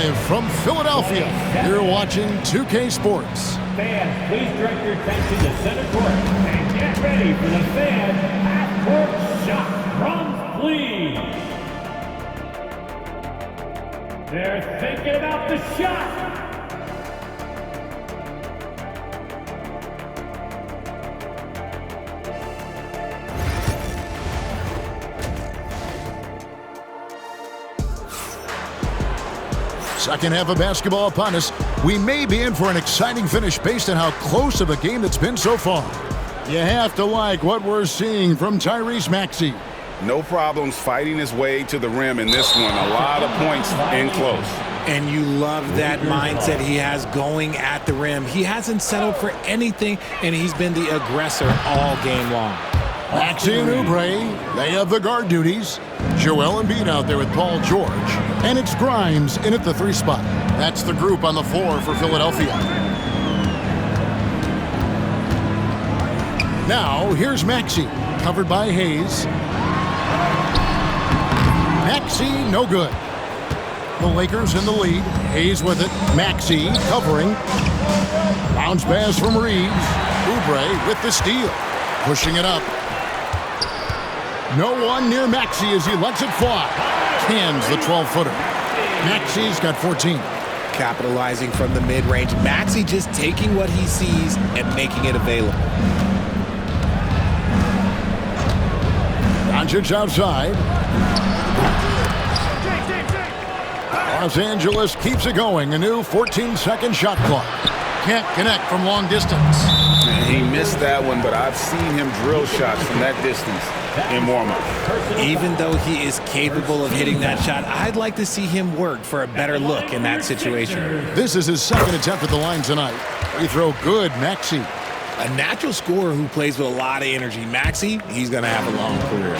Live from Philadelphia, you're watching 2K Sports. Fans, please direct your attention to center court and get ready for the fan half-court shot from Fleet. They're thinking about the shot. Second half of basketball upon us. We may be in for an exciting finish based on how close of a game it's been so far. You have to like what we're seeing from Tyrese Maxey. No problems fighting his way to the rim in this one. A lot of points in close. And you love that mindset he has going at the rim. He hasn't settled for anything, and he's been the aggressor all game long. Maxey and Oubre, they have the guard duties. Joel Embiid out there with Paul George. And it's Grimes in at the 3 spot. That's the group on the floor for Philadelphia. Now, here's Maxey, covered by Hayes. Maxey, no good. The Lakers in the lead. Hayes with it. Maxey covering. Bounce pass from Reeves. Oubre with the steal. Pushing it up. No one near Maxey as he lets it fly. Cans the 12-footer. Maxey's got 14. Capitalizing from the mid-range. Maxey just taking what he sees and making it available. Doncic outside. Los Angeles keeps it going. A new 14-second shot clock. Can't connect from long distance. He missed that one, but I've seen him drill shots from that distance in warm-up. Even though he is capable of hitting that shot, I'd like to see him work for a better look in that situation. This is his second attempt at the line tonight. Free throw good, Maxey. A natural scorer who plays with a lot of energy. Maxey, he's going to have a long career.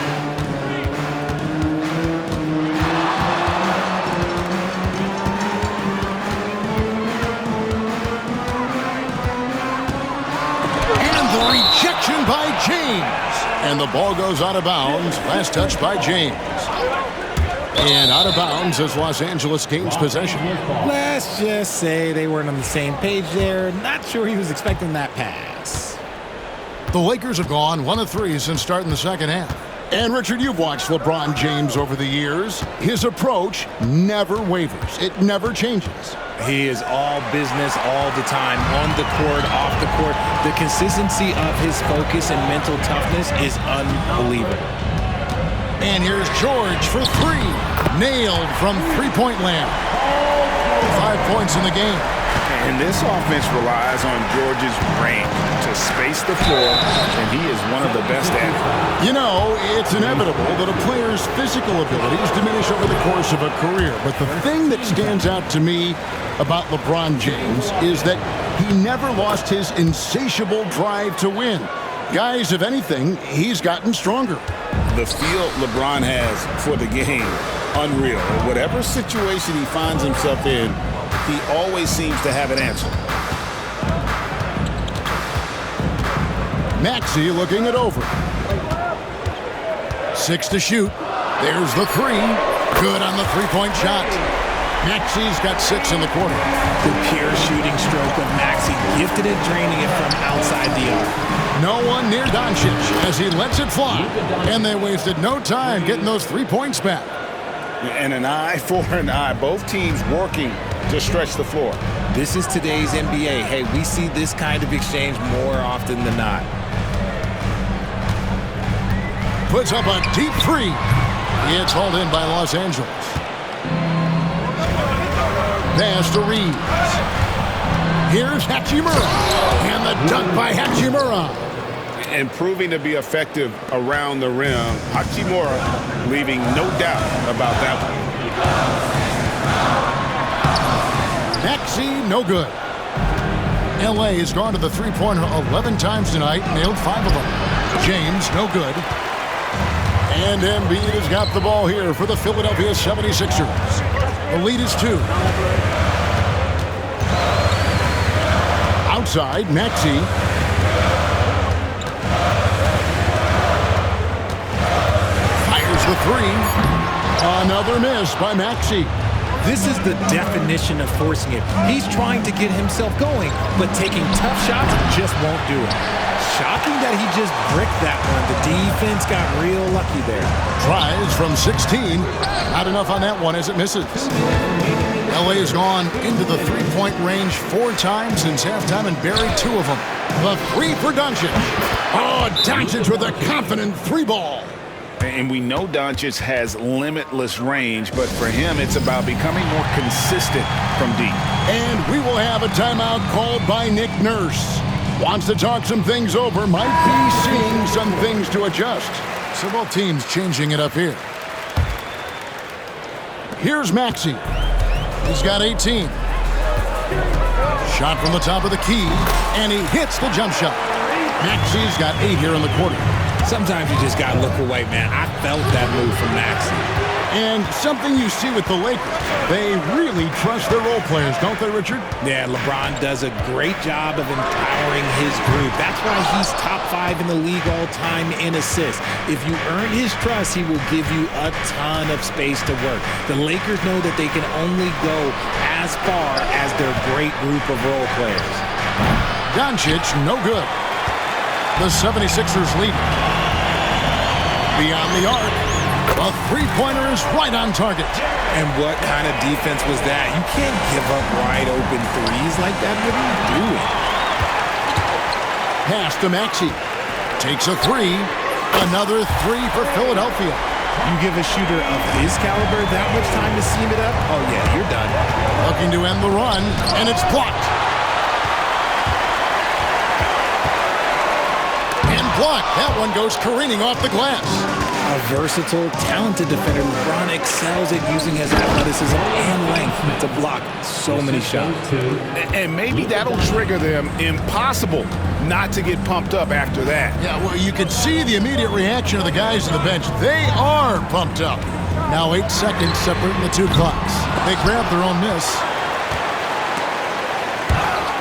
Rejection by James. And the ball goes out of bounds. Last touch by James. And out of bounds as Los Angeles gains possession. Let's just say they weren't on the same page there. Not sure he was expecting that pass. The Lakers have gone 1 of 3 since starting the second half. And Richard, you've watched LeBron James over the years. His approach never wavers. It never changes. He is all business all the time, on the court, off the court. The consistency of his focus and mental toughness is unbelievable. And here's George for 3. Nailed from three-point land. 5 points in the game. And this offense relies on George's range to space the floor, and he is one of the best at it. You know, it's inevitable that a player's physical abilities diminish over the course of a career. But the thing that stands out to me about LeBron James is that he never lost his insatiable drive to win. Guys, if anything, he's gotten stronger. The feel LeBron has for the game, unreal. Whatever situation he finds himself in, he always seems to have an answer. Maxey looking it over. 6 to shoot. There's the 3. Good on the three-point shot. Maxey's got 6 in the quarter. The pure shooting stroke of Maxey, gifted at draining it from outside the arc. No one near Doncic as he lets it fly. And they wasted no time getting those 3 points back. And an eye for an eye. Both teams working to stretch the floor. This is today's NBA. Hey, we see this kind of exchange more often than not. Puts up a deep 3. It's hauled in by Los Angeles. Pass to Reeves. Here's Hachimura. And the dunk by Hachimura. And proving to be effective around the rim. Hachimura leaving no doubt about that one. Maxey, no good. LA has gone to the three-pointer 11 times tonight, nailed 5 of them. James, no good. And Embiid has got the ball here for the Philadelphia 76ers. The lead is 2. Outside, Maxey. Fires the 3. Another miss by Maxey. This is the definition of forcing it. He's trying to get himself going, but taking tough shots just won't do it. Shocking that he just bricked that one. The defense got real lucky there. Tries from 16. Not enough on that one as it misses. LA has gone into the three-point range 4 times since halftime and buried 2 of them. The 3 for Doncic. Oh, Doncic with a confident 3-ball. And we know Doncic has limitless range, but for him, it's about becoming more consistent from deep. And we will have a timeout called by Nick Nurse. Wants to talk some things over, might be seeing some things to adjust. So both teams changing it up here. Here's Maxey. He's got 18. Shot from the top of the key, and he hits the jump shot. Maxey's got 8 here in the quarter. Sometimes you just got to look away, man. I felt that move from Maxey. And something you see with the Lakers, they really trust their role players, don't they, Richard? Yeah, LeBron does a great job of empowering his group. That's why he's top 5 in the league all time in assists. If you earn his trust, he will give you a ton of space to work. The Lakers know that they can only go as far as their great group of role players. Doncic, no good. The 76ers lead. Beyond the arc. A three-pointer is right on target. And what kind of defense was that? You can't give up wide open threes like that. What are you doing? Pass to Maxey. Takes a 3. Another 3 for Philadelphia. You give a shooter of his caliber that much time to seam it up? Oh, yeah, you're done. Looking to end the run, and it's blocked. And blocked. That one goes careening off the glass. A versatile, talented defender, LeBron excels at using his athleticism and length to block so many shots. And maybe that'll trigger them. Impossible not to get pumped up after that. Yeah, well, you can see the immediate reaction of the guys on the bench. They are pumped up. Now 8 seconds separating the 2 clocks. They grab their own miss.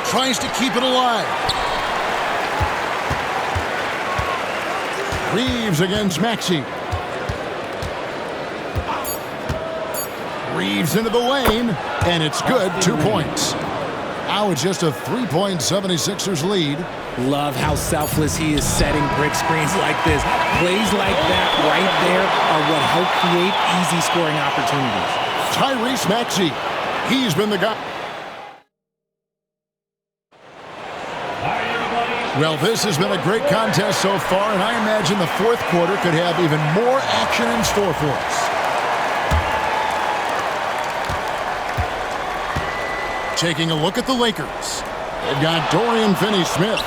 Tries to keep it alive. Reeves against Maxey. Reeves into the lane, and it's good. 2 points. Now it's just a 3-point 76ers lead. Love how selfless he is setting brick screens like this. Plays like that right there are what help create easy scoring opportunities. Tyrese Maxey. He's been the guy. Well, this has been a great contest so far, and I imagine the 4th quarter could have even more action in store for us. Taking a look at the Lakers. They've got Dorian Finney-Smith.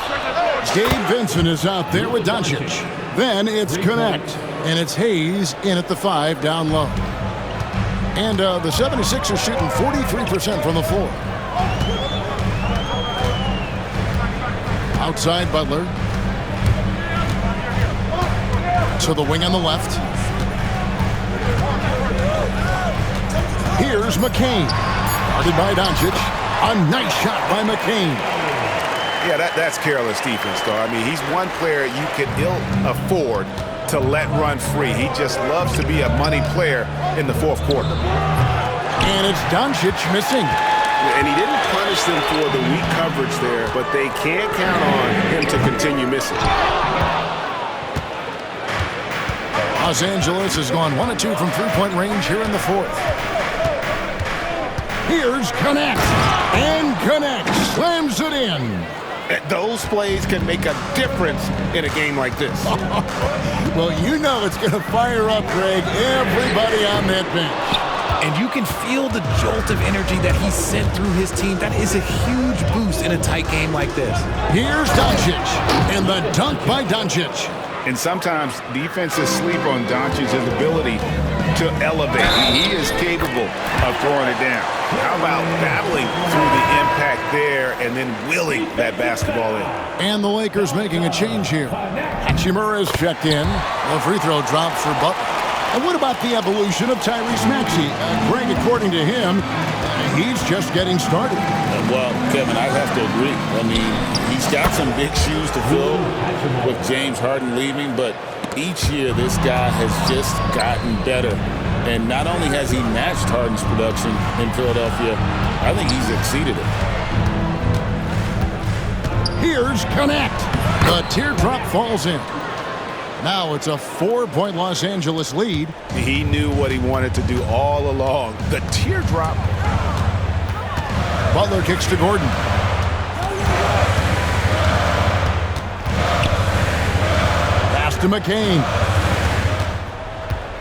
Gabe Vincent is out there with Doncic. Then it's Connect, and it's Hayes in at the 5 down low. And the 76ers shooting 43% from the floor. Outside Butler. To the wing on the left. Here's McCain. Guarded by Doncic. A nice shot by McCain. Yeah, that's careless defense, though. I mean, he's one player you can ill afford to let run free. He just loves to be a money player in the 4th quarter. And it's Doncic missing. And he didn't punish them for the weak coverage there, but they can't count on him to continue missing. Los Angeles has gone 1 of 2 from three-point range here in the 4th. Here's Connect. And Connect slams it in. Those plays can make a difference in a game like this. Well, you know it's going to fire up, Greg, everybody on that bench. And you can feel the jolt of energy that he sent through his team. That is a huge boost in a tight game like this. Here's Doncic, and the dunk by Doncic. And sometimes defenses sleep on Doncic's ability to elevate. He is capable of throwing it down. How about battling through the impact there and then willing that basketball in? And the Lakers making a change here. Hachimura is checked in. The free throw drops for Butler. And what about the evolution of Tyrese Maxey? Greg, according to him, he's just getting started. Well, Kevin, I have to agree. I mean, he's got some big shoes to fill with James Harden leaving, but Each year, this guy has just gotten better. And not only has he matched Harden's production in Philadelphia, I think he's exceeded it. Here's Connect. The teardrop falls in. Now it's a 4-point Los Angeles lead. He knew what he wanted to do all along. The teardrop. Butler kicks to Gordon. Pass to McCain.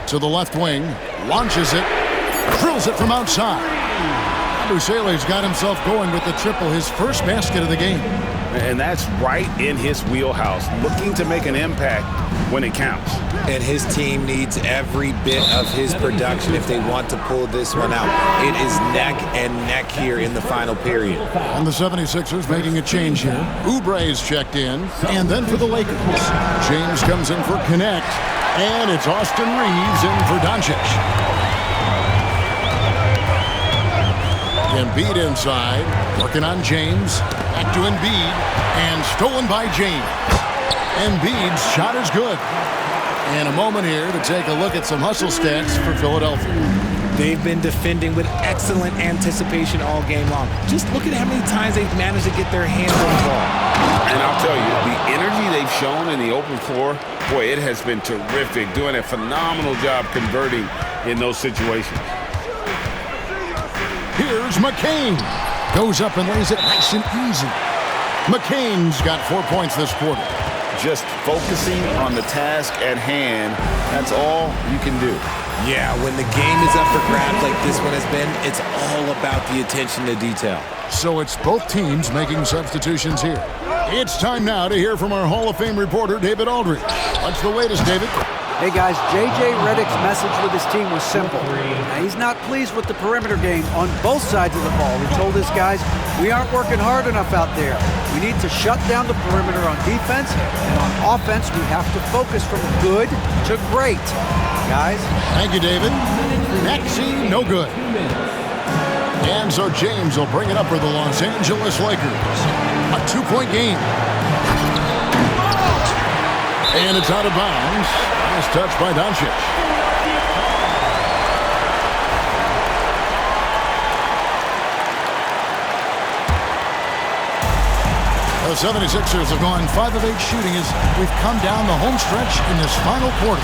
To the left wing. Launches it. Drills it from outside. Busele's got himself going with the triple, his first basket of the game. And that's right in his wheelhouse, looking to make an impact when it counts. And his team needs every bit of his production if they want to pull this one out. It is neck and neck here in the final period. And the 76ers making a change here. Oubre's checked in. And then for the Lakers, James comes in for Connect. And it's Austin Reeves in for Doncic. Embiid inside, working on James, back to Embiid, and stolen by James. Embiid's shot is good. And a moment here to take a look at some hustle stats for Philadelphia. They've been defending with excellent anticipation all game long. Just look at how many times they've managed to get their hands on the ball. And I'll tell you, the energy they've shown in the open floor, boy, it has been terrific, doing a phenomenal job converting in those situations. Here's McCain. Goes up and lays it nice and easy. McCain's got 4 points this quarter. Just focusing on the task at hand, that's all you can do. Yeah, when the game is up for grabs like this one has been, it's all about the attention to detail. So it's both teams making substitutions here. It's time now to hear from our Hall of Fame reporter, David Aldridge. What's the latest, David? Hey guys, J.J. Redick's message with his team was simple. Now, he's not pleased with the perimeter game on both sides of the ball. He told his guys, we aren't working hard enough out there. We need to shut down the perimeter on defense, and on offense, we have to focus from good to great. Guys? Thank you, David. Maxey, no good. And so James will bring it up for the Los Angeles Lakers. A 2-point game. And it's out of bounds. Nice touch by Doncic. The 76ers have gone 5 of 8 shooting as we've come down the home stretch in this final quarter.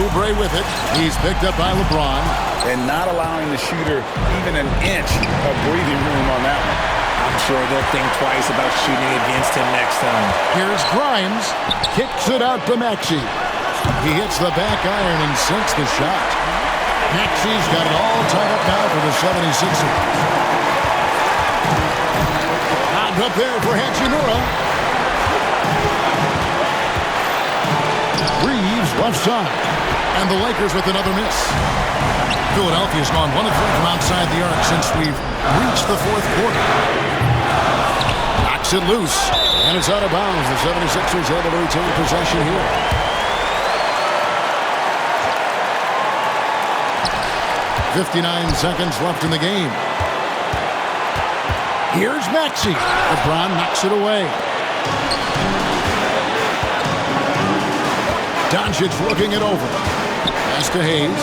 Oubre with it. He's picked up by LeBron. And not allowing the shooter even an inch of breathing room on that one. I'm sure they'll think twice about shooting against him next time. Here's Grimes. Kicks it out to Maxey. He hits the back iron and sinks the shot. Maxey's got it all tied up now for the 76ers. Knocked up there for Hachimura. Reeves left side. And the Lakers with another miss. Philadelphia's gone 1 of 3 from outside the arc since we've reached the fourth quarter. Knocks it loose. And it's out of bounds. The 76ers able to retain possession here. .59 seconds left in the game. Here's Maxey. LeBron knocks it away. Doncic looking it over. Pass to Hayes.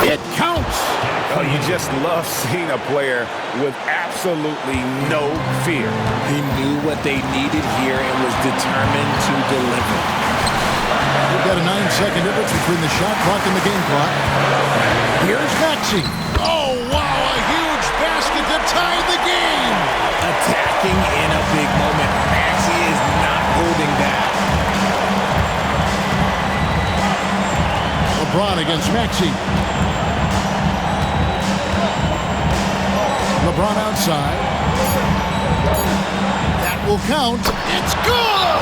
It counts. Oh, you just love seeing a player with absolutely no fear. He knew what they needed here and was determined to deliver. We've got a 9-second difference between the shot clock and the game clock. Here's Maxey. Oh, wow, a huge basket to tie the game. Attacking in a big moment. Maxey is not holding back. LeBron against Maxey. LeBron outside. That will count. It's good!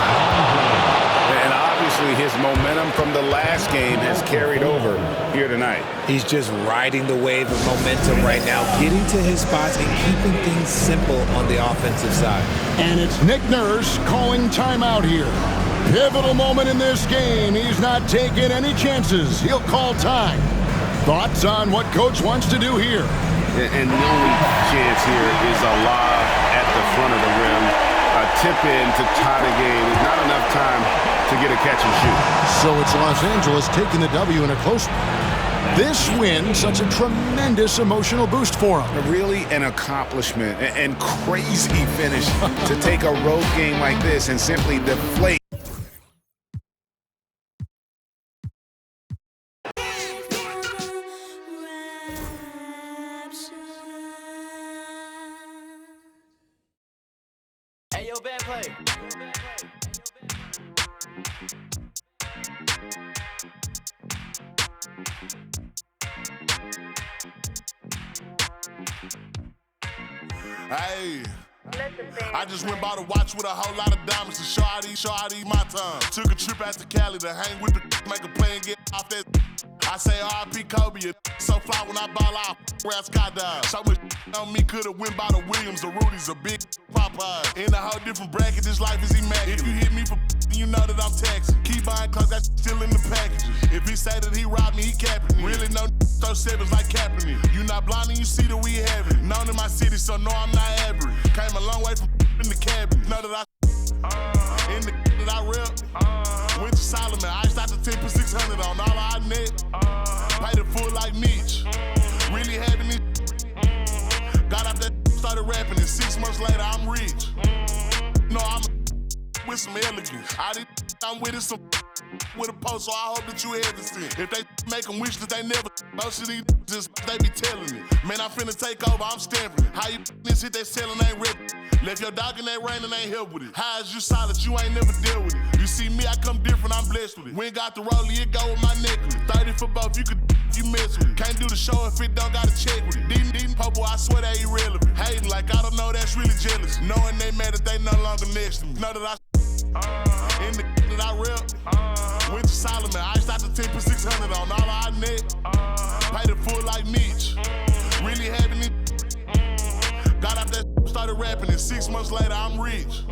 And obviously his momentum from the last game has carried over here tonight. He's just riding the wave of momentum right now, getting to his spots and keeping things simple on the offensive side. And it's Nick Nurse calling timeout here. Pivotal moment in this game. He's not taking any chances. He'll call time. Thoughts on what Coach wants to do here? And the only chance here is a lob at the front of the rim. A tip in to tie the game. There's not enough time to get a catch and shoot. So it's Los Angeles taking the W in a close one. This win, such a tremendous emotional boost for them. Really an accomplishment and crazy finish to take a road game like this and simply deflate. Hey, yo, band play. Hey, I just went by the watch with a whole lot of diamonds to show how these my time. Took a trip out to Cali to hang with the make a play and get off that. I say R.I.P. Kobe, so fly when I ball out, where I skydive. So much on me could've went by the Williams, the Rudy's, a big Popeye. In a whole different bracket, this life is immaculate. If you hit me for you know that I'm taxing. Keep buying cause that's still in the packages. If he say that he robbed me, he capping me. Really no throw sevens like Kaepernick. You not blind and you see that we have it. Known in my city, so no, I'm not average. Came a long way from in the cabinet. Know that I in the that I rep. Went to Solomon, iced out the 10 for 600 on all our net. Paid it full like Mitch. Really having it. Got out that started rapping, and 6 months later I'm rich. No, I'm with some elegance. I'm with it some with a post, so I hope that you hesitant. If they make them wish that they never, most of these just they be telling it. Man, I'm finna take over, I'm stamping it. How you this hit they selling ain't ready. Left your dog in that rain and ain't help with it. How is you solid, you ain't never dealt with it. You see me, I come different, I'm blessed with it. We ain't got the rollie, it go with my necklace. 30 for both, you could you mess with it. Can't do the show if it don't gotta check with it. Dean Popo, I swear they irrelevant. Hating like I don't know, that's really jealous. Knowing they mad that they no longer next to me. Know that I in the that I rep. Went to Solomon, iced out the 10 for 600 on all our net. Paid it full like Mitch. Really having it. Got out that started rapping, and 6 months later I'm rich.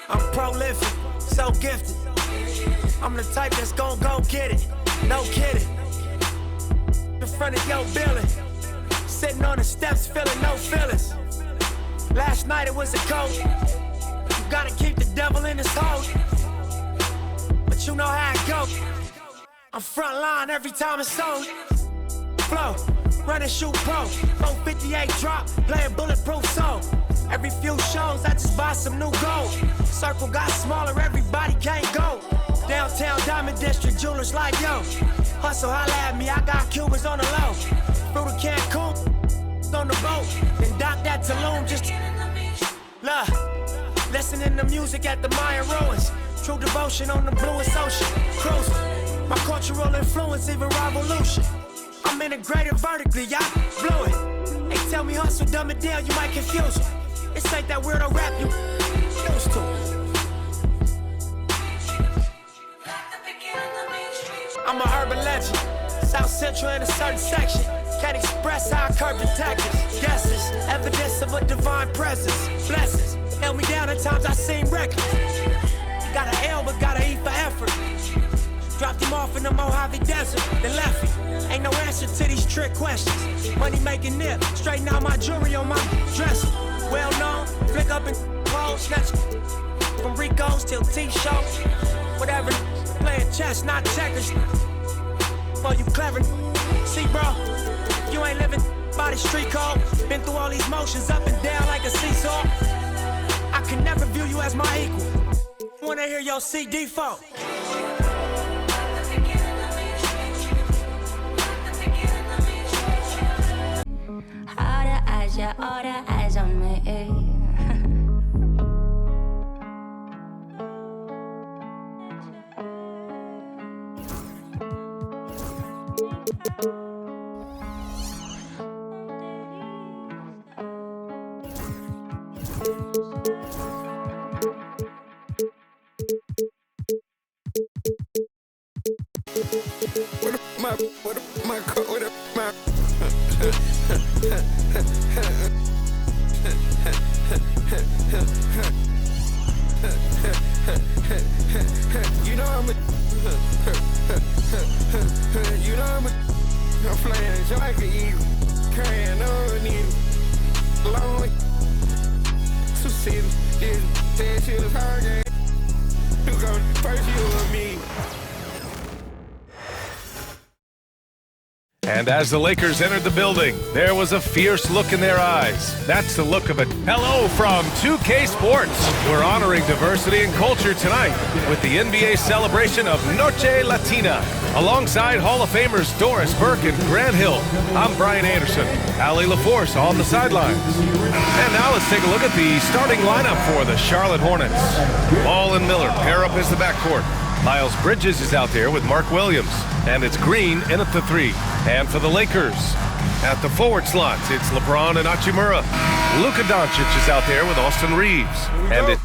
I'm prolific, so gifted. I'm the type that's gon' go get it. No kidding. In front of your building. Sitting on the steps, feeling no feelings. Last night it was a cold. You gotta keep the devil in his hole. But you know how it go. I'm front line every time it's sold. Flow, run and shoot pro. 458 drop, playing bulletproof soul. Every few shows, I just buy some new gold. Circle got smaller, everybody can't go. Downtown Diamond District, jewelers like yo. Hustle, holla at me, I got Cubans on the low. Through the Cancun, on the boat. Then dock that Tulum, just look. Listening to music at the Mayan ruins. True devotion on the bluest ocean. Cruising, my cultural influence, even revolution. I'm integrated vertically, y'all blew it. They tell me hustle, dumb it down, you might confuse them. This ain't that weirdo rap you used to. I'm a urban legend, South Central in a certain section. Can't express how I curb the tactics. Guesses, evidence of a divine presence. Blessings, held me down at times I seem reckless. Got an L but got an E for effort. Dropped him off in the Mojave Desert, then left him. Ain't no answer to these trick questions. Money making nip, straighten out my jewelry on my dresser. Well known, flick up and roll, snatch from Rico's till T-shows. Whatever, playing chess, not checkers. For you clever, see bro, you ain't living by the street code. Been through all these motions up and down like a seesaw. I can never view you as my equal. Wanna hear your CD phone? All the eyes, yeah, all the eyes on me. You know I'm flying so I can eat, carrying on in long to see this said she was hard game. You go first you with me. And as the Lakers entered the building, there was a fierce look in their eyes. That's the look of it. Hello from 2K Sports. We're honoring diversity and culture tonight with the NBA celebration of Noche Latina. Alongside Hall of Famers Doris Burke and Grant Hill, I'm Brian Anderson. Allie LaForce on the sidelines. And now let's take a look at the starting lineup for the Charlotte Hornets. Ball and Miller pair up as the backcourt. Miles Bridges is out there with Mark Williams. And it's Green in at the 3. And for the Lakers, at the forward slots, it's LeBron and Hachimura. Luka Doncic is out there with Austin Reeves. And it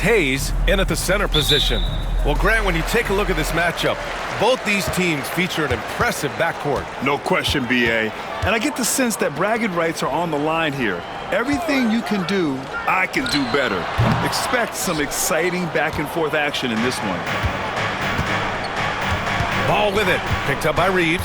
Hayes in at the center position. Well, Grant, when you take a look at this matchup, both these teams feature an impressive backcourt. No question, B.A. And I get the sense that bragging rights are on the line here. Everything you can do, I can do better. Expect some exciting back-and-forth action in this one. Ball with it. Picked up by Reeves.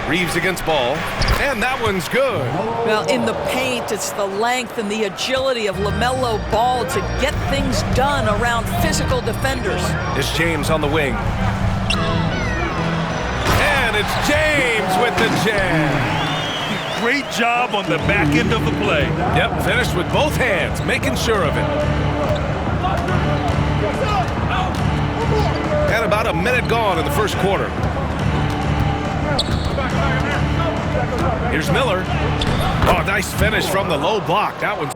Reeves against Ball. And that one's good. Well, in the paint, it's the length and the agility of LaMelo Ball to get things done around physical defenders. It's James on the wing. And it's James with the jam. Great job on the back end of the play. Yep, finished with both hands, making sure of it. And about a minute gone in the first quarter. Here's Miller. Oh, nice finish from the low block. That one's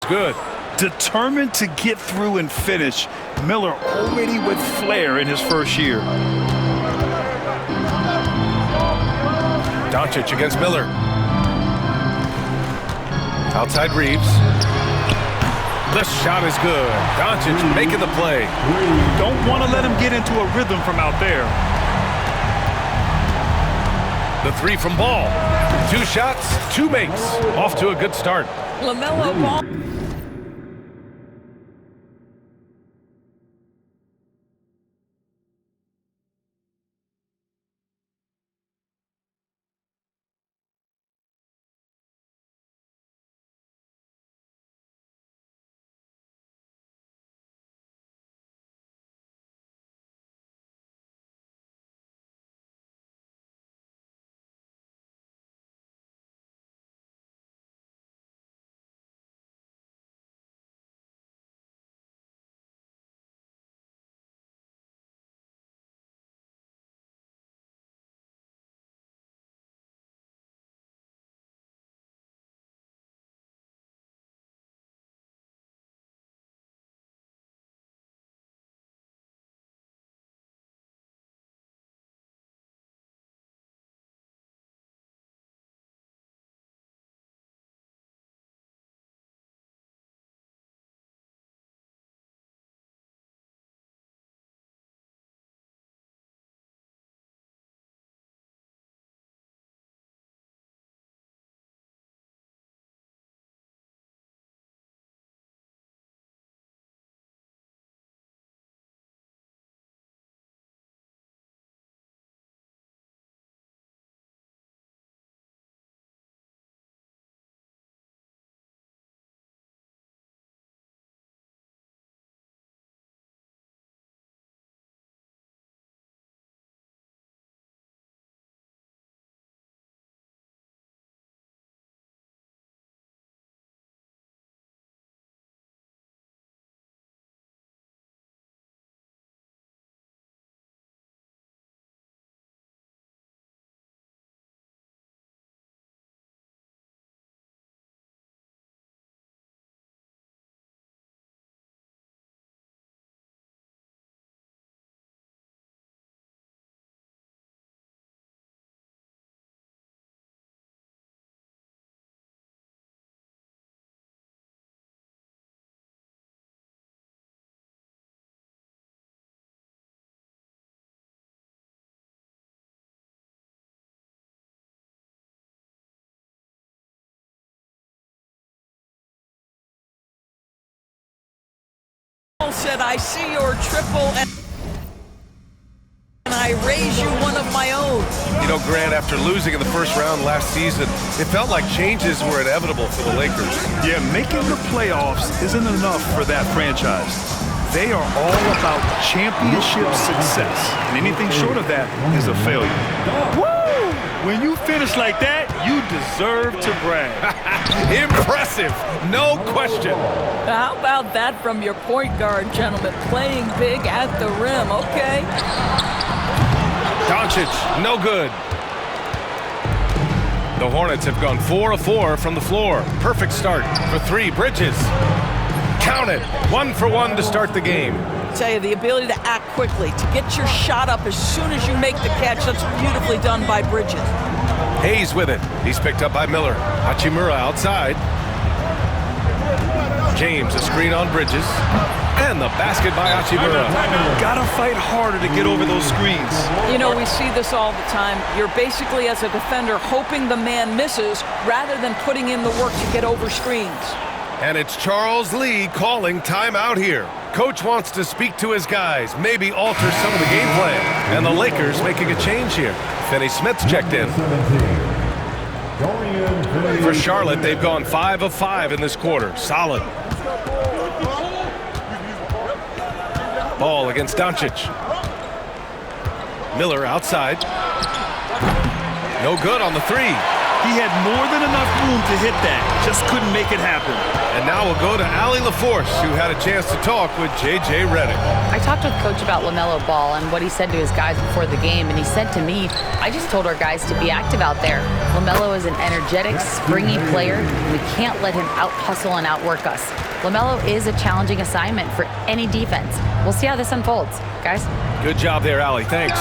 good. Determined to get through and finish. Miller already with flair in his first year. Doncic against Miller. Outside Reeves. The shot is good. Doncic making the play. Don't want to let him get into a rhythm from out there. The 3 from Ball. 2 shots, 2 makes. Off to a good start. LaMelo Ball. said, I see your triple and I raise you one of my own. You know, Grant, after losing in the first round last season, it felt like changes were inevitable for the Lakers. Yeah, making the playoffs isn't enough for that franchise. They are all about championship success, and anything short of that is a failure. Woo! When you finish like that, you deserve to brag. Impressive, no question. How about that from your point guard, gentlemen? Playing big at the rim, okay? Doncic, no good. The Hornets have gone 4 of 4 from the floor. Perfect start for 3. Bridges. Count it. 1 for 1 to start the game. I tell you, the ability to act quickly, to get your shot up as soon as you make the catch, that's beautifully done by Bridges. Hayes with it. He's picked up by Miller. Hachimura outside. James, a screen on Bridges. And the basket by Hachimura. Gotta fight harder to get over those screens. You know, we see this all the time. You're basically, as a defender, hoping the man misses rather than putting in the work to get over screens. And it's Charles Lee calling timeout here. Coach wants to speak to his guys, maybe alter some of the game plan. And the Lakers making a change here. Finney Smith's checked in. For Charlotte, they've gone 5 of 5 in this quarter. Solid. Ball against Doncic. Miller outside. No good on the 3. He had more than enough room to hit that, just couldn't make it happen. And now we'll go to Allie LaForce, who had a chance to talk with J.J. Redick. I talked with Coach about LaMelo Ball and what he said to his guys before the game, and he said to me, I just told our guys to be active out there. LaMelo is an energetic, springy player. We can't let him out-hustle and outwork us. LaMelo is a challenging assignment for any defense. We'll see how this unfolds, guys. Good job there, Allie. Thanks.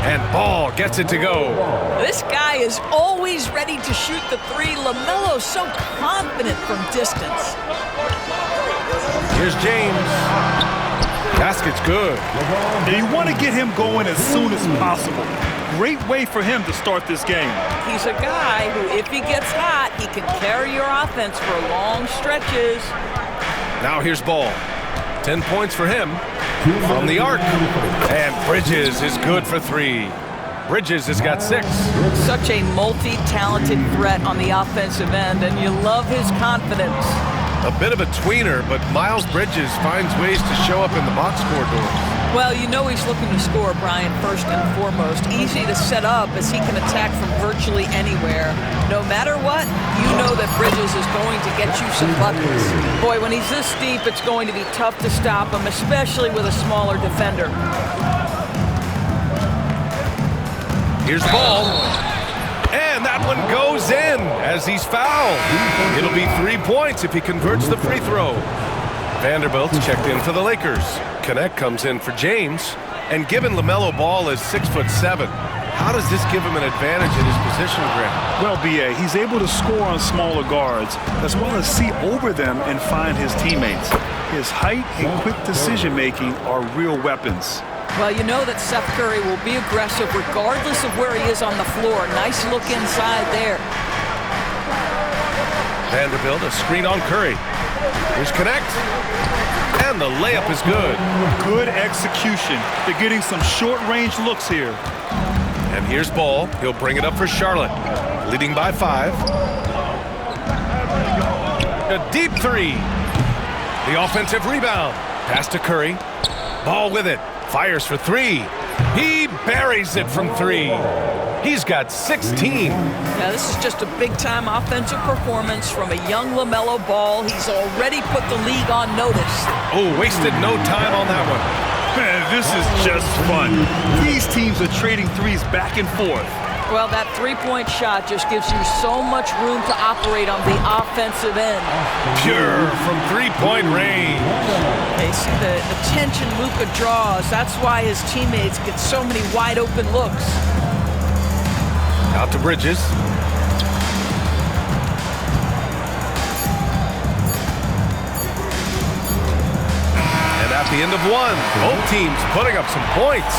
And Ball gets it to go. This guy is always ready to shoot the 3. LaMelo's so confident from distance. Here's James. Basket's good. And you want to get him going as soon as possible. Great way for him to start this game. He's a guy who, if he gets hot, he can carry your offense for long stretches. Now here's Ball. 10 points for him from the arc. And Bridges is good for 3. Bridges has got 6. Such a multi-talented threat on the offensive end, and you love his confidence. A bit of a tweener, but Miles Bridges finds ways to show up in the box score doors. Well, you know he's looking to score, Brian, first and foremost. Easy to set up as he can attack from virtually anywhere. No matter what, you know that Bridges is going to get you some buckets. Boy, when he's this deep, it's going to be tough to stop him, especially with a smaller defender. Here's the ball. And that one goes in as he's fouled. It'll be 3 points if he converts the free throw. Vanderbilt's checked in for the Lakers. Connect comes in for James. And given LaMelo Ball is 6'7", how does this give him an advantage in his position, Grant? Well, B.A., he's able to score on smaller guards as well as see over them and find his teammates. His height and quick decision-making are real weapons. Well, you know that Seth Curry will be aggressive regardless of where he is on the floor. Nice look inside there. Vanderbilt, a screen on Curry. Here's Connect. And the layup is good. Good execution. They're getting some short-range looks here. And here's Ball. He'll bring it up for Charlotte. Leading by 5. A deep 3. The offensive rebound. Pass to Curry. Ball with it. Fires for 3. He buries it from 3. He's got 16. Now, this is just a big-time offensive performance from a young LaMelo Ball. He's already put the league on notice. Oh, wasted no time on that one. Man, this is just fun. These teams are trading threes back and forth. Well, that three-point shot just gives you so much room to operate on the offensive end. Pure from three-point range. They see the attention Luka draws. That's why his teammates get so many wide-open looks. Out to Bridges. And at the end of 1, both teams putting up some points.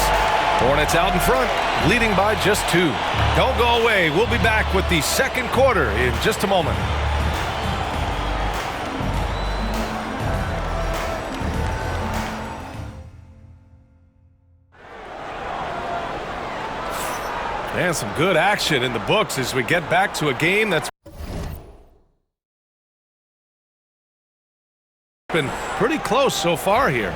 Hornets out in front, leading by just 2. Don't go away. We'll be back with the second quarter in just a moment. And some good action in the books as we get back to a game that's been pretty close so far here.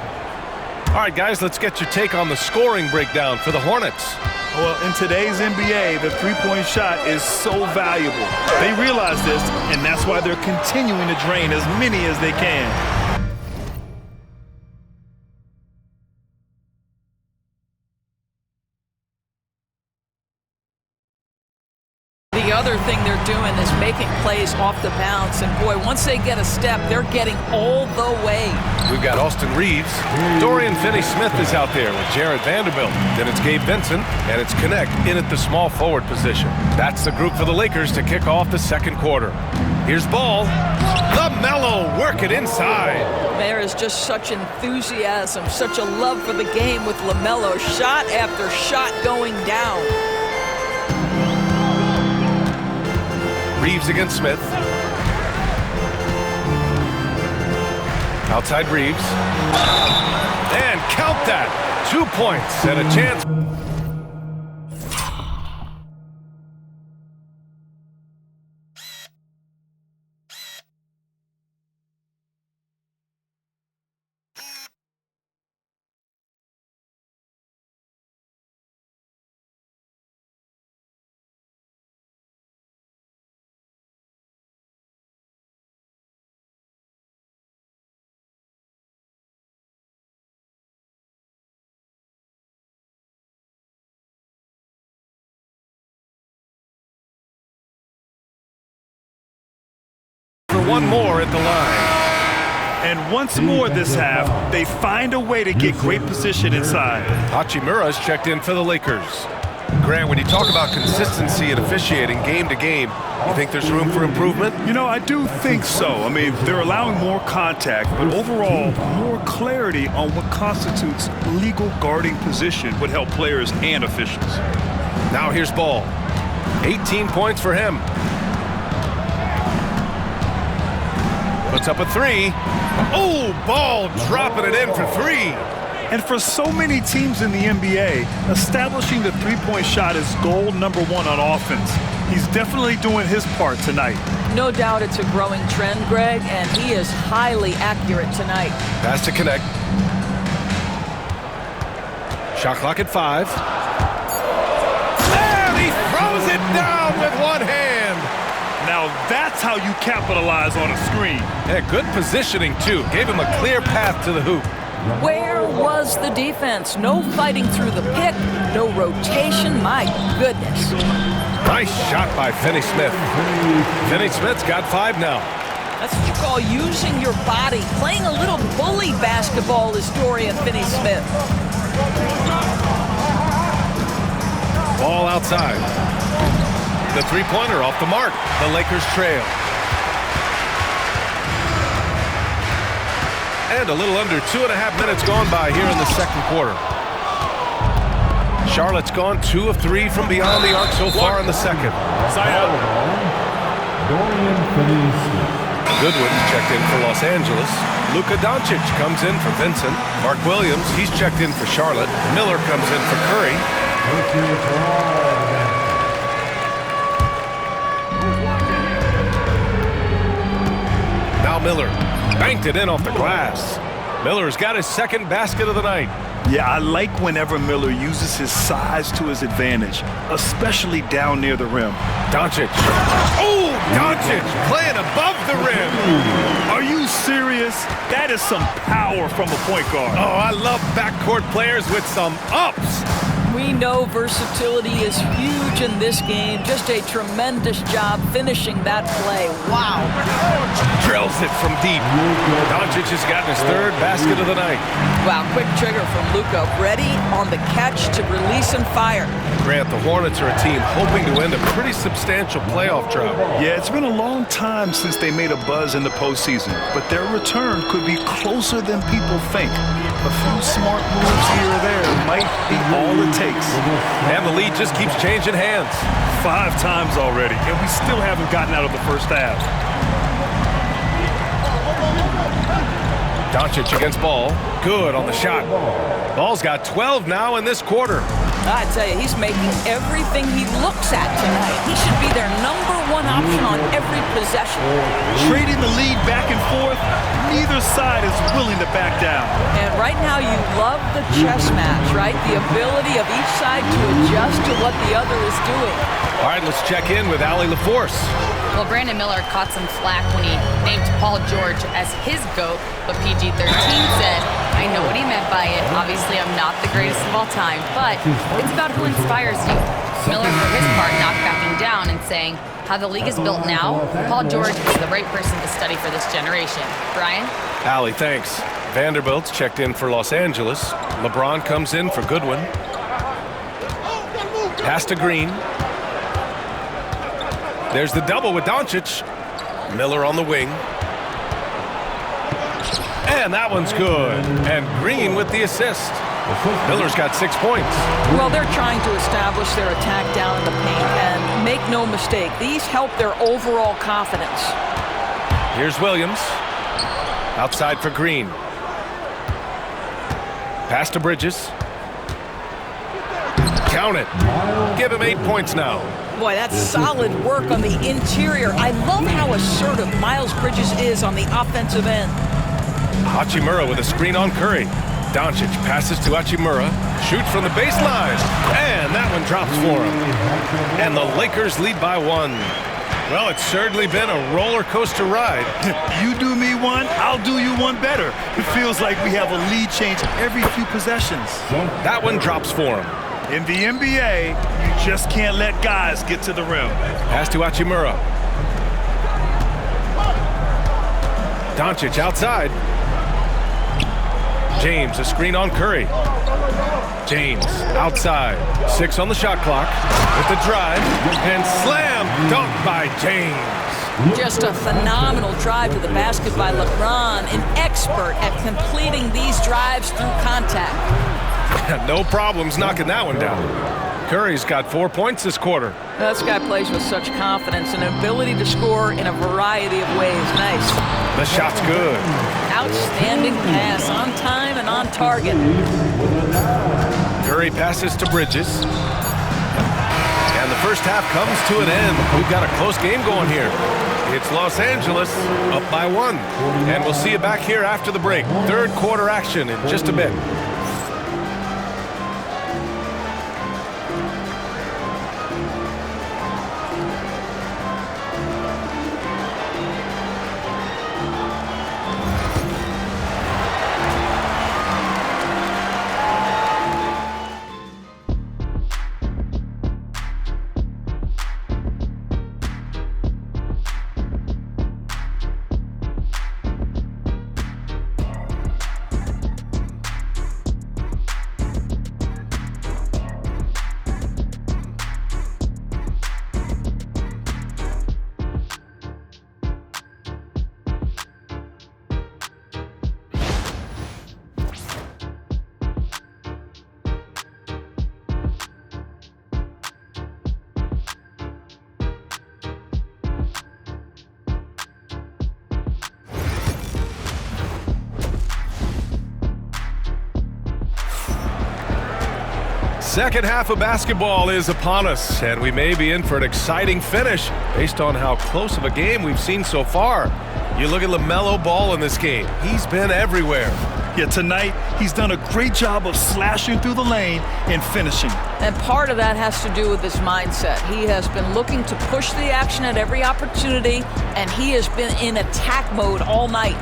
All right, guys, let's get your take on the scoring breakdown for the Hornets. Well, in today's NBA, the three-point shot is so valuable. They realize this, and that's why they're continuing to drain as many as they can. The other thing they're doing is making plays off the bounce. And, boy, once they get a step, they're getting all the way. We've got Austin Reeves. Dorian Finney-Smith is out there with Jared Vanderbilt. Then it's Gabe Vincent, and it's Connect in at the small forward position. That's the group for the Lakers to kick off the second quarter. Here's Ball. LaMelo working inside. There is just such enthusiasm, such a love for the game with LaMelo. Shot after shot going down. Reeves against Smith. Outside Reeves. And count that. 2 points and a chance. One more at the line. And once more this half, they find a way to get great position inside. Hachimura's checked in for the Lakers. Grant, when you talk about consistency and officiating game to game, you think there's room for improvement? You know, I do think so. I mean, they're allowing more contact, but overall, more clarity on what constitutes legal guarding position would help players and officials. Now here's Ball. 18 points for him. Puts up a three. Oh, Ball dropping it in for three. And for so many teams in the NBA, establishing the three-point shot is goal number one on offense. He's definitely doing his part tonight. No doubt it's a growing trend, Greg, and he is highly accurate tonight. Pass to Connect. Shot clock at 5. And he throws it down with one hand. Now that's how you capitalize on a screen. Yeah, good positioning, too. Gave him a clear path to the hoop. Where was the defense? No fighting through the pick, no rotation. My goodness. Nice shot by Finney-Smith. Finney-Smith's got 5 now. That's what you call using your body. Playing a little bully basketball is Dorian Finney-Smith. Ball outside. The three-pointer off the mark. The Lakers trail. And a little under 2.5 minutes gone by here in the second quarter. Charlotte's gone 2 of 3 from beyond the arc so far in the second. Goodwin's checked in for Los Angeles. Luka Doncic comes in for Vincent. Mark Williams, he's checked in for Charlotte. Miller comes in for Curry. Now Miller banked it in off the glass. Miller's got his second basket of the night. Yeah, I like whenever Miller uses his size to his advantage, especially down near the rim. Doncic. Oh, Doncic playing above the rim. Are you serious? That is some power from a point guard. Oh, I love backcourt players with some ups. We know versatility is huge in this game. Just a tremendous job finishing that play. Wow. Drills it from deep. Doncic has gotten his third basket of the night. Wow, quick trigger from Luka. Ready on the catch to release and fire. Grant, the Hornets are a team hoping to end a pretty substantial playoff drought. Yeah, it's been a long time since they made a buzz in the postseason, but their return could be closer than people think. A few smart moves here or there might be all it takes. And the lead just keeps changing hands. 5 times already, and we still haven't gotten out of the first half. Doncic against Ball. Good on the shot. Ball's got 12 now in this quarter. I tell you, he's making everything he looks at tonight. He should be their #1 option on every possession. Trading the lead back and forth, neither side is willing to back down. And right now you love the chess match, right? The ability of each side to adjust to what the other is doing. All right, let's check in with Allie LaForce. Well, Brandon Miller caught some flack when he named Paul George as his GOAT, but PG-13 said, I know what he meant by it. Obviously, I'm not the greatest of all time, but it's about who inspires you. Miller, for his part, not backing down and saying, how the league is built now, Paul George is the right person to study for this generation. Brian? Allie, thanks. Vanderbilt's checked in for Los Angeles. LeBron comes in for Goodwin. Pass to Green. There's the double with Doncic. Miller on the wing. And that one's good. And Green with the assist. Miller's got 6 points. Well, they're trying to establish their attack down in the paint, and make no mistake, these help their overall confidence. Here's Williams. Outside for Green. Pass to Bridges. Count it. Give him 8 points now. Boy, that's solid work on the interior. I love how assertive Miles Bridges is on the offensive end. Hachimura with a screen on Curry. Doncic passes to Hachimura. Shoots from the baseline. And that one drops for him. And the Lakers lead by 1. Well, it's certainly been a roller coaster ride. You do me one, I'll do you one better. It feels like we have a lead change every few possessions. That one drops for him. In the NBA, you just can't let guys get to the rim. Pass to Hachimura. Doncic outside. James, a screen on Curry. James outside. 6 on the shot clock. With the drive. And slam dunk by James. Just a phenomenal drive to the basket by LeBron, an expert at completing these drives through contact. No problems knocking that one down. Curry's got 4 points this quarter. This guy plays with such confidence and ability to score in a variety of ways. Nice. The shot's good. Outstanding pass, on time and on target. Curry passes to Bridges. And the first half comes to an end. We've got a close game going here. It's Los Angeles up by 1. And we'll see you back here after the break. Third quarter action in just a bit. Second half of basketball is upon us, and we may be in for an exciting finish based on how close of a game we've seen so far. You look at LaMelo Ball in this game. He's been everywhere. Yeah, tonight, he's done a great job of slashing through the lane and finishing. And part of that has to do with his mindset. He has been looking to push the action at every opportunity, and he has been in attack mode all night.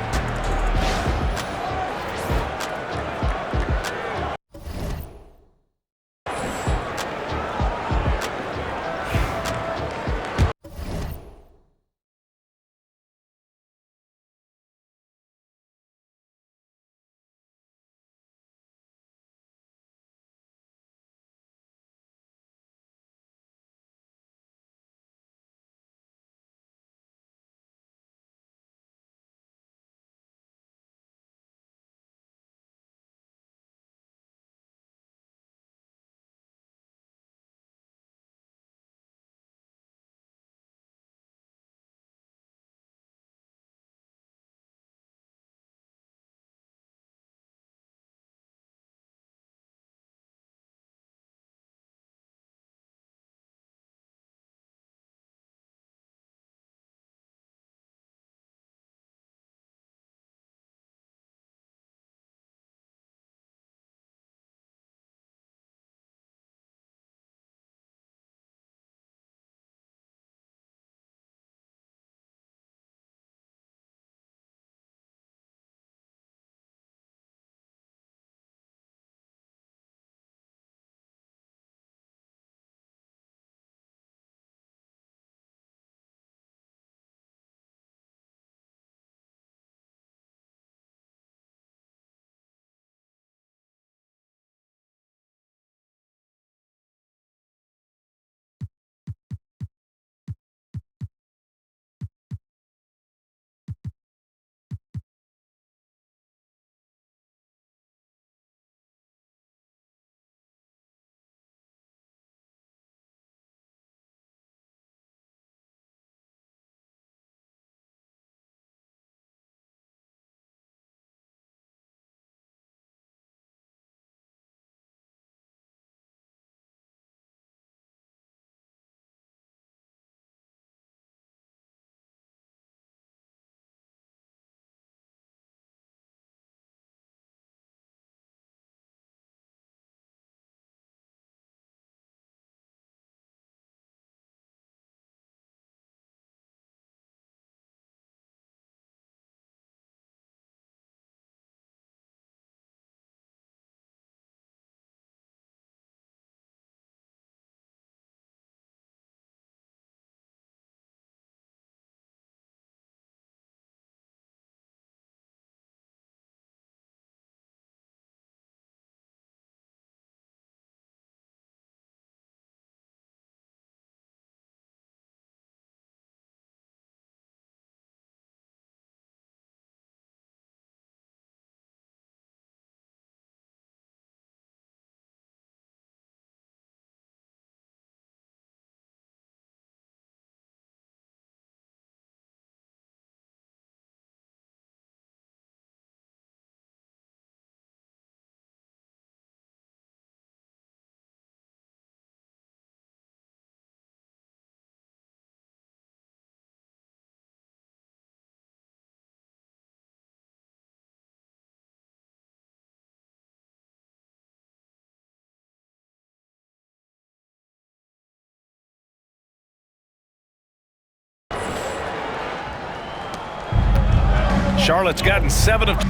Charlotte's gotten 7 of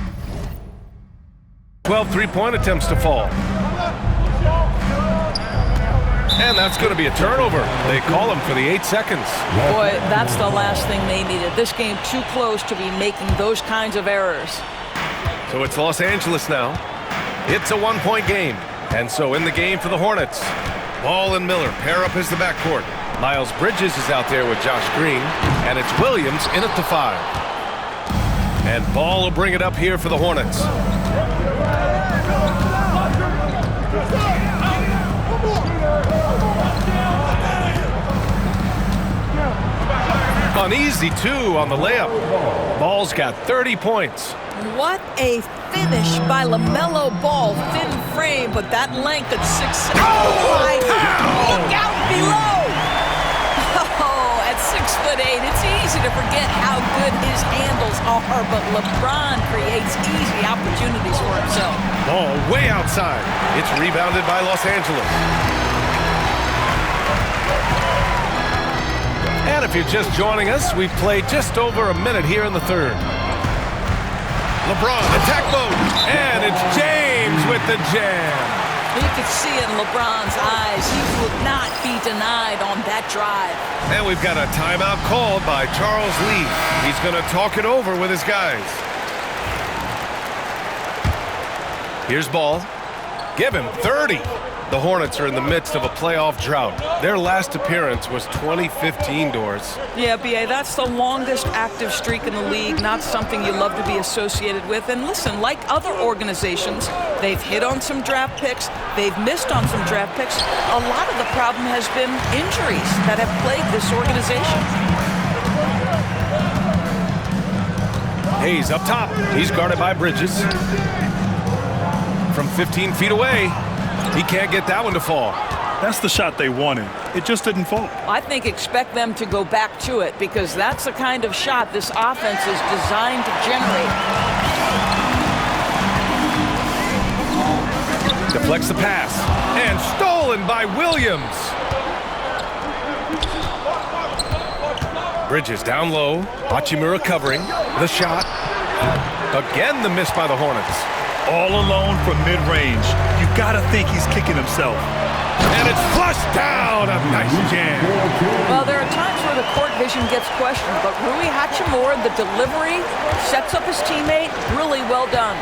12 three-point attempts to fall. And that's going to be a turnover. They call him for the 8 seconds. Boy, that's the last thing they needed. This game too close to be making those kinds of errors. So it's Los Angeles now. It's a 1-point game. And so in the game for the Hornets, Ball and Miller pair up as the backcourt. Miles Bridges is out there with Josh Green, and it's Williams in at the 5. And Ball will bring it up here for the Hornets. Uneasy, too, on the layup. Ball's got 30 points. What a finish by LaMelo Ball. Thin frame, but that length at 6'7". Oh, my God. Look out below. Oh, at 6'8", it's easy to forget how good his handles are, but LeBron creates easy opportunities for himself. Ball way outside. It's rebounded by Los Angeles. And if you're just joining us, we've played just over a minute here in the third. LeBron, attack mode, and it's James with the jam. You could see it in LeBron's eyes. He would not be denied on that drive. And we've got a timeout called by Charles Lee. He's going to talk it over with his guys. Here's Ball. Give him 30. The Hornets are in the midst of a playoff drought. Their last appearance was 2015, Doors. Yeah, B.A., that's the longest active streak in the league, not something you love to be associated with. And listen, like other organizations, they've hit on some draft picks, they've missed on some draft picks. A lot of the problem has been injuries that have plagued this organization. Hayes up top. He's guarded by Bridges. From 15 feet away. He can't get that one to fall. That's the shot they wanted. It just didn't fall. I think expect them to go back to it because that's the kind of shot this offense is designed to generate. Deflects the pass. And stolen by Williams. Bridges down low. Hachimura covering. The shot. Again the miss by the Hornets. All alone from mid-range. You gotta think he's kicking himself. And it's flushed down. A nice jam. Well, there are times where the court vision gets questioned, but Rui Hachimura, the delivery, sets up his teammate. Really well done.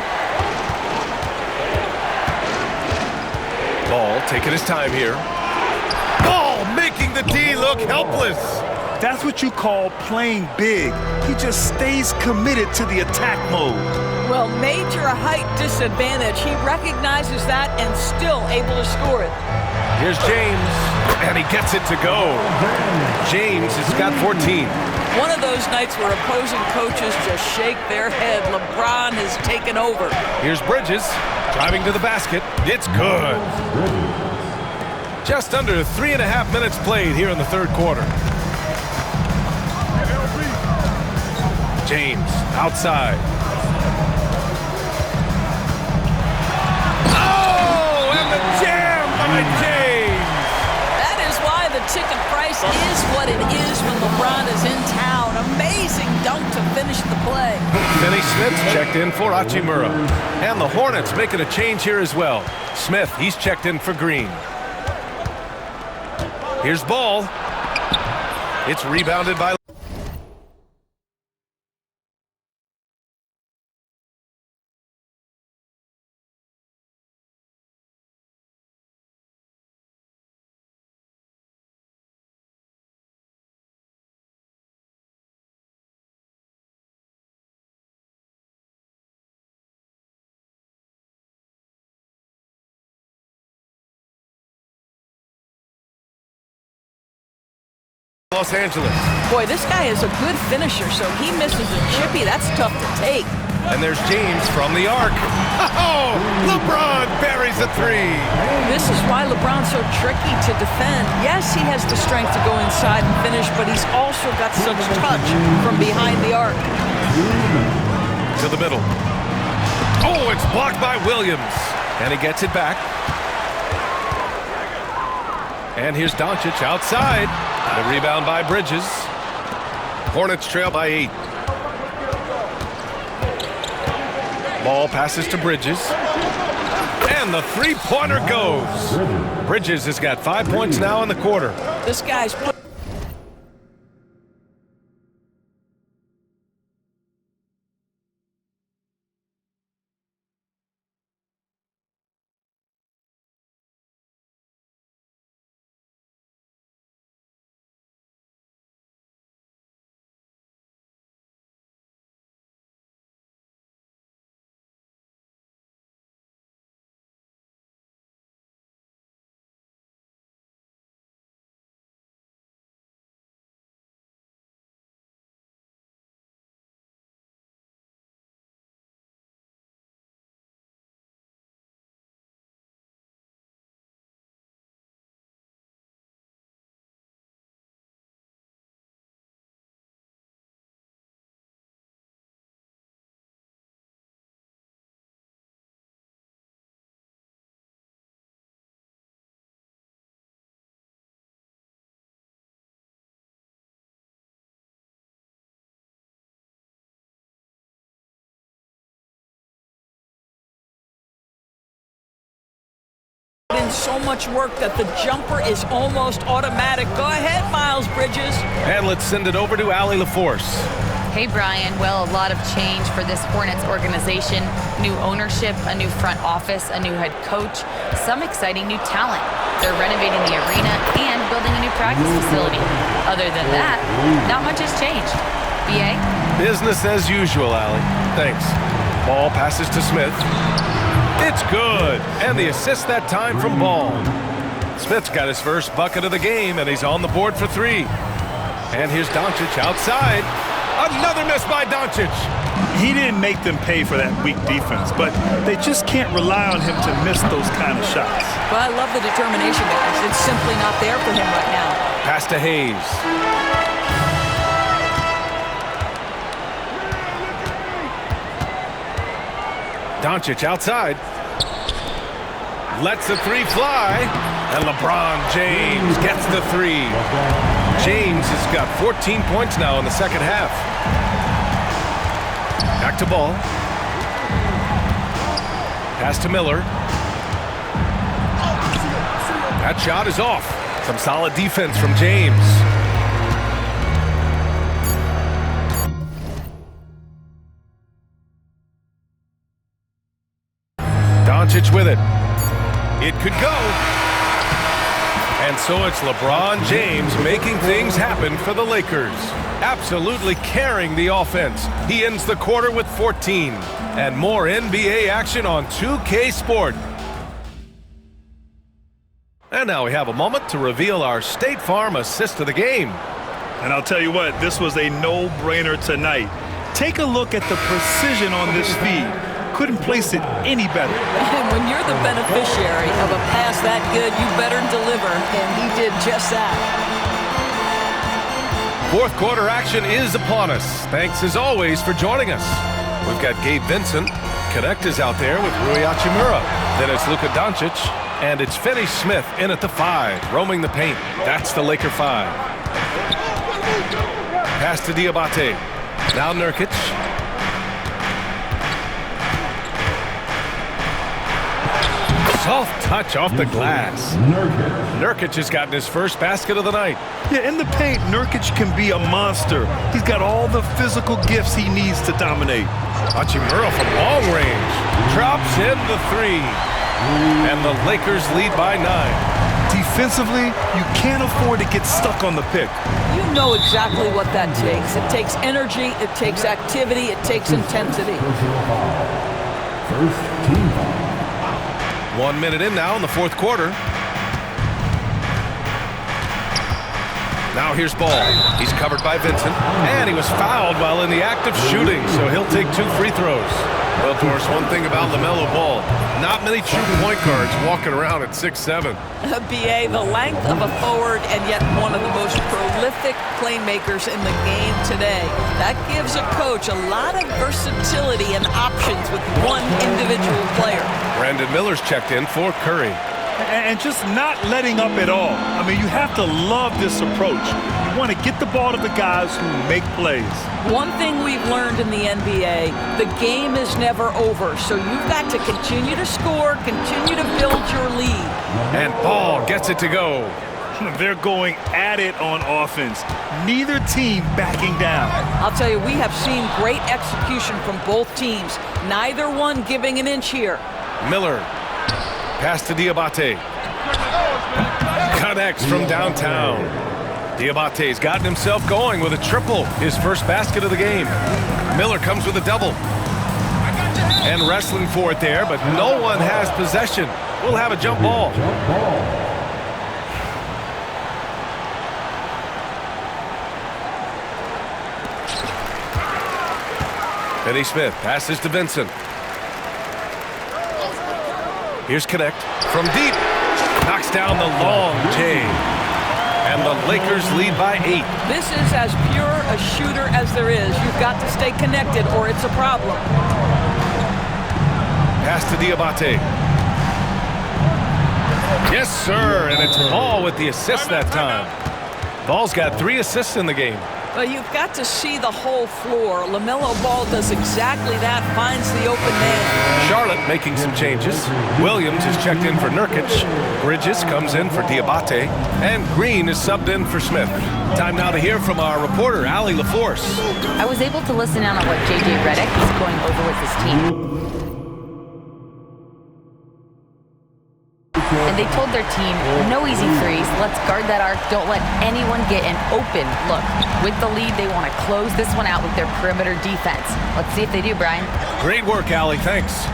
Ball taking his time here. Ball making the D look helpless. That's what you call playing big. He just stays committed to the attack mode. Well, major height disadvantage. He recognizes that and still able to score it. Here's James, and he gets it to go. James has got 14. One of those nights where opposing coaches just shake their head. LeBron has taken over. Here's Bridges, driving to the basket. It's good. Just under 3.5 minutes played here in the third quarter. James, outside. Oh, and the jam by James! That is why the ticket price is what it is when LeBron is in town. Amazing dunk to finish the play. Finney Smith checked in for Hachimura. And the Hornets making a change here as well. Smith, he's checked in for Green. Here's Ball. It's rebounded by Los Angeles. Boy, this guy is a good finisher, so he misses a chippy. That's tough to take. And there's James from the arc. Oh, LeBron buries a three. This is why LeBron's so tricky to defend. Yes, he has the strength to go inside and finish, but he's also got such touch from behind the arc. To the middle. Oh, it's blocked by Williams. And he gets it back. And here's Doncic outside. The rebound by Bridges. Hornets trail by 8. Ball passes to Bridges. And the three-pointer goes. Bridges has got 5 points now in the quarter. This guy's put in so much work that the jumper is almost automatic. Go ahead, Miles Bridges. And let's send it over to Allie LaForce. Hey, Brian. Well, a lot of change for this Hornets organization. New ownership, a new front office, a new head coach, some exciting new talent. They're renovating the arena and building a new practice facility. Other than that, not much has changed. BA? Business as usual, Allie. Thanks. Ball passes to Smith. It's good. And the assist that time from Ball. Smith's got his first bucket of the game, and he's on the board for three. And here's Doncic outside. Another miss by Doncic. He didn't make them pay for that weak defense, but they just can't rely on him to miss those kind of shots. Well, I love the determination, guys. It's simply not there for him right now. Pass to Hayes. Doncic outside. Lets the three fly. And LeBron James gets the three. James has got 14 points now in the second half. Back to Ball. Pass to Miller. That shot is off. Some solid defense from James. Doncic with it. It could go. And so it's LeBron James making things happen for the Lakers. Absolutely carrying the offense. He ends the quarter with 14. And more NBA action on 2K Sport. And now we have a moment to reveal our State Farm assist of the game. And I'll tell you what, this was a no-brainer tonight. Take a look at the precision on this feed. Couldn't place it any better. And when you're the beneficiary of a pass that good, you better deliver, and he did just that. Fourth quarter action is upon us. Thanks as always for joining us. We've got Gabe Vincent. Connect is out there with Rui Hachimura. Then it's Luka Doncic. And it's Finney Smith in at the 5, roaming the paint. That's the Laker 5. Pass to Diabate. Now Nurkic. Soft touch off the glass. Nurkic has gotten his first basket of the night. Yeah, in the paint, Nurkic can be a monster. He's got all the physical gifts he needs to dominate. Hachimura from long range. Drops in the 3. And the Lakers lead by 9. Defensively, you can't afford to get stuck on the pick. You know exactly what that takes. It takes energy, it takes activity, it takes intensity. First team foul. 1 minute in now in the fourth quarter. Now here's Ball. He's covered by Vincent. And he was fouled while in the act of shooting, so he'll take 2 free throws. Well, Doris, one thing about LaMelo Ball, not many true point guards walking around at 6'7". BA, the length of a forward and yet one of the most prolific playmakers in the game today. That gives a coach a lot of versatility and options with one individual player. Brandon Miller's checked in for Curry. and just not letting up at all. I mean, you have to love this approach. You want to get the ball to the guys who make plays. One thing we've learned in the NBA, the game is never over. So you've got to continue to score, continue to build your lead. And Ball gets it to go. They're going at it on offense. Neither team backing down. I'll tell you, we have seen great execution from both teams. Neither one giving an inch here. Miller. Pass to Diabate. Connects from downtown. Diabate's gotten himself going with a triple. His first basket of the game. Miller comes with a double. And wrestling for it there, but no one has possession. We'll have a jump ball. Finney Smith passes to Vincent. Here's Connect from deep. Knocks down the long J. And the Lakers lead by 8. This is as pure a shooter as there is. You've got to stay connected or it's a problem. Pass to Diabate. Yes, sir. And it's Ball with the assist that time. Ball's got 3 assists in the game. Well, you've got to see the whole floor. LaMelo Ball does exactly that, finds the open man. Charlotte making some changes. Williams is checked in for Nurkic. Bridges comes in for Diabate. And Green is subbed in for Smith. Time now to hear from our reporter, Allie LaForce. I was able to listen in on what J.J. Redick is going over with his team. And they told their team, no easy threes. Let's guard that arc. Don't let anyone get an open look. With the lead, they want to close this one out with their perimeter defense. Let's see if they do, Brian. Great work, Allie. Thanks.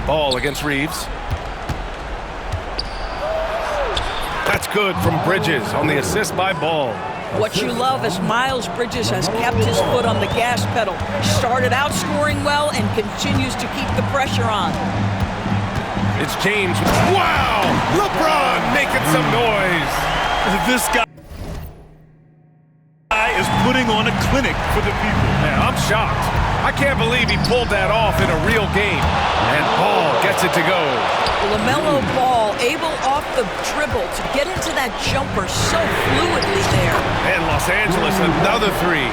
Ball against Reeves. That's good from Bridges on the assist by Ball. What you love is Miles Bridges has kept his foot on the gas pedal. Started out scoring well and continues to keep the pressure on. It's James. Wow! LeBron making some noise. This guy is putting on a clinic for the people. Man, I'm shocked. I can't believe he pulled that off in a real game. And Ball gets it to go. LaMelo Ball able off the dribble to get into that jumper so fluidly there. And Los Angeles, another 3.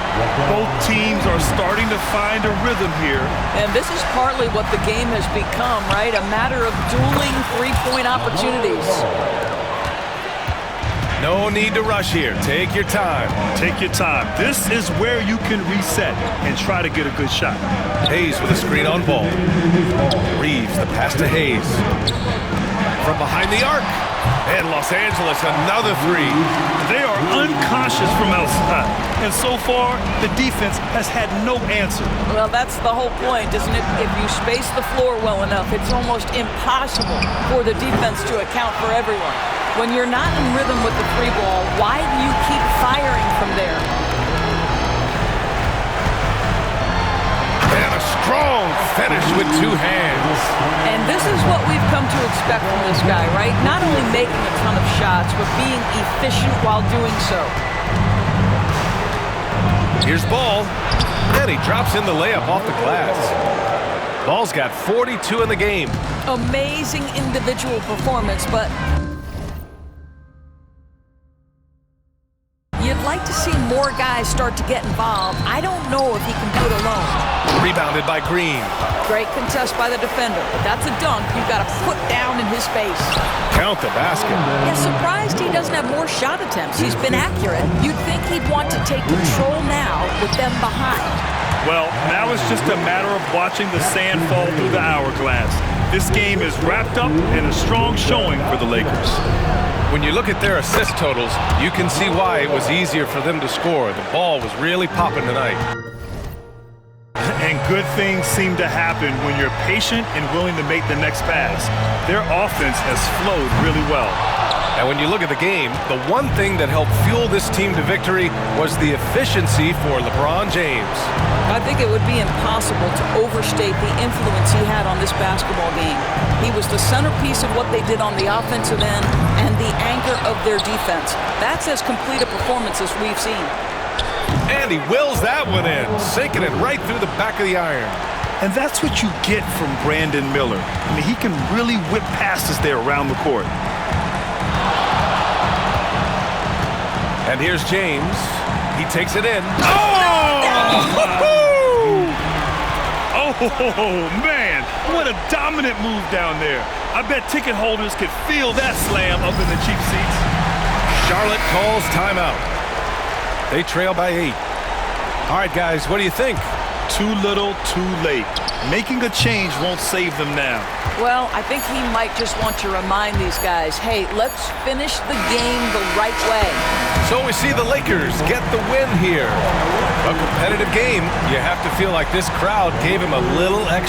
Both teams are starting to find a rhythm here. And this is partly what the game has become, right? A matter of dueling three-point opportunities. No need to rush here. Take your time. Take your time. This is where you can reset and try to get a good shot. Hayes with a screen on Ball. Reeves, the pass to Hayes. From behind the arc. And Los Angeles, another 3. They are unconscious from outside. And so far, the defense has had no answer. Well, that's the whole point, isn't it? If you space the floor well enough, it's almost impossible for the defense to account for everyone. When you're not in rhythm with the 3 ball, why do you keep firing from there? And a strong finish with 2 hands. And this is what we've come to expect from this guy, right? Not only making a ton of shots, but being efficient while doing so. Here's Ball. And he drops in the layup off the glass. Ball's got 42 in the game. Amazing individual performance, but you'd like to see more guys start to get involved. I don't know if he can do it alone. Rebounded by Green. Great contest by the defender. But that's a dunk you've got to put down in his face. Count the basket. Yeah, surprised he doesn't have more shot attempts. He's been accurate. You'd think he'd want to take control now with them behind. Well, now it's just a matter of watching the sand fall through the hourglass. This game is wrapped up in a strong showing for the Lakers. When you look at their assist totals, you can see why it was easier for them to score. The ball was really popping tonight. And good things seem to happen when you're patient and willing to make the next pass. Their offense has flowed really well. And when you look at the game, the one thing that helped fuel this team to victory was the efficiency for LeBron James. I think it would be impossible to overstate the influence he had on this basketball game. He was the centerpiece of what they did on the offensive end and the anchor of their defense. That's as complete a performance as we've seen. And he wills that one in, sinking it right through the back of the iron. And that's what you get from Brandon Miller. I mean, he can really whip passes there around the court. And here's James. He takes it in. Oh, man, what a dominant move down there. I bet ticket holders could feel that slam up in the cheap seats. Charlotte calls timeout. They trail by 8. All right, guys, what do you think? Too little, too late. Making a change won't save them now. Well, I think he might just want to remind these guys, hey, let's finish the game the right way. So we see the Lakers get the win here. A competitive game. You have to feel like this crowd gave him a little extra.